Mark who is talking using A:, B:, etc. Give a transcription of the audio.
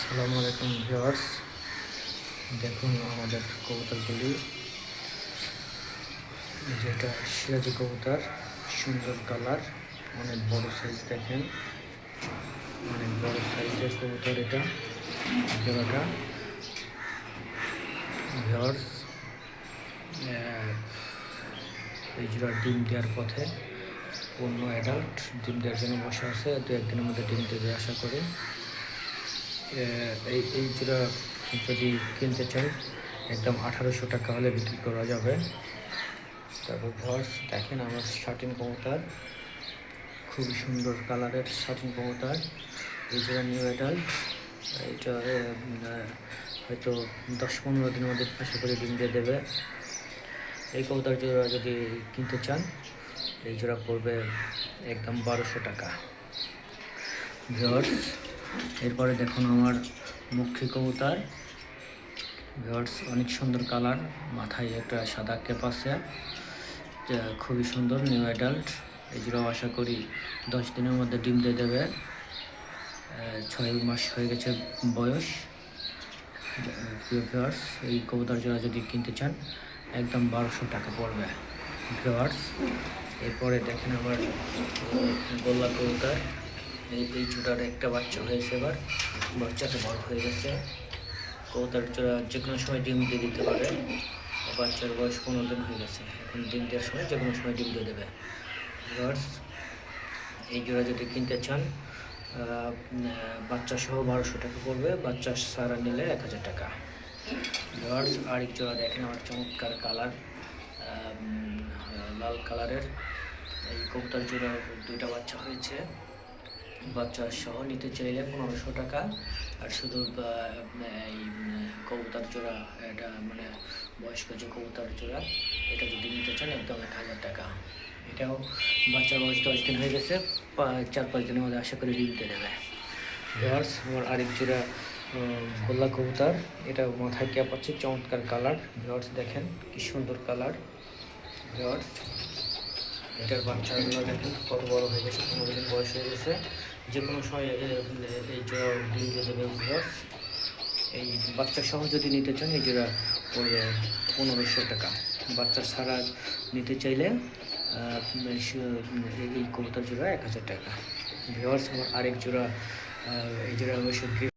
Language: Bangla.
A: আসসালামু আলাইকুম ভিউয়ার্স, দেখুন আমাদের কবুতরগুলি, যেটা সিরাজি কবুতর, সুন্দর কালার, অনেক বড় সাইজ। দেখেন অনেক বড় সাইজের কবুতর এটা জোড়াটা। ভিউয়ার্স, এই জোড়া ডিম দেওয়ার পথে, পূর্ণ অ্যাডাল্ট, ডিম দেওয়ার জন্য বসে আছে। 2-1 দিনের মধ্যে ডিম দেবে আশা করি। এই জোড়া যদি কিনতে চাই একদম 1800 টাকা হলে বিক্রি করা যাবে। তারপর ভিউয়ার্স দেখেন আমার শার্টিন কবুতর, খুবই সুন্দর কালারের শার্টিন কবুতর। এই জোড়া নিউ অ্যাডাল্ট। এটা হয়তো 10-15 দিনের মধ্যে আশা করি ডিম দিয়ে দেবে। এই কবুতর জোড়া যদি কিনতে চান, এই জোড়া পড়বে একদম 1200 টাকা। ভিউয়ার্স, এরপরে দেখুন আমার মুখী কবুতর। ভিউয়ার্স, অনেক সুন্দর কালার, মাথায় একটা সাদা ক্যাপ আছে, খুবই সুন্দর, নিউ অ্যাডাল্ট। এই জোড়াও আশা করি 10 দিনের মধ্যে ডিম দিয়ে দেবে। 6 মাস হয়ে গেছে বয়স। প্রিয় ভিউয়ার্স, এই কবুতর জোড়া যদি কিনতে চান একদম 1200 টাকা পড়বে। ভিউয়ার্স, এরপরে দেখেন আবার গোল্লা কবুতর। এই জোড়ার একটা বাচ্চা হয়েছে, এবার বাচ্চাটা বড় হয়ে গেছে। কবুতর জোড়া যে কোনো সময় ডিম দিয়ে দিতে পারে। বাচ্চার বয়স 15 দিন হয়ে গেছে, এখন ডিম দেওয়ার সময় যে কোনো সময় ডিম দিয়ে দেবে। ভিউয়ার্স, এই জোড়া যদি কিনতে চান বাচ্চা সহ 1200 টাকা পড়বে, বাচ্চা সারা নিলে 1000 টাকা। ভিউয়ার্স, আরেক জোড়া দেখেন আমার চমৎকার কালার, লাল কালারের। এই কবুতর জোড়া 2টা বাচ্চা হয়েছে। বাচ্চা সহ নিতে চাইলে 1500 টাকা, আর শুধু এই কবুতর জোড়া, এটা মানে বয়স্ক যে কবুতর জোড়া, এটা যদি নিতে চান একদম 1000 টাকা। এটাও বাচ্চার বয়স 10 দিন হয়ে গেছে, 4-5 দিনের মধ্যে আশা করি ডিম দিয়ে দেবে। ভিউয়ার্স, আমার আরেক জোড়া গোল্লা কবুতর, এটা মাথায় ক্যাপ আছে, চমৎকার কালার। ভিউয়ার্স দেখেন কি সুন্দর কালার। ভিউয়ার্স, এটার বাচ্চাগুলো দেখেন কত বড় হয়ে গেছে, 15 দিন বয়স হয়ে গেছে। যে কোনো সময় এই জোড়া ডিম দিয়ে দেবে। ভিউয়ার্স, এই বাচ্চা সহ যদি নিতে চান এই জোড়া পড়বে 1500 টাকা। বাচ্চা ছাড়া নিতে চাইলে এই কবুতর জোড়া 1000 টাকা। ভিউয়ার্স, আমার আরেক জোড়া, এই জোড়া অবশ্য গ্রে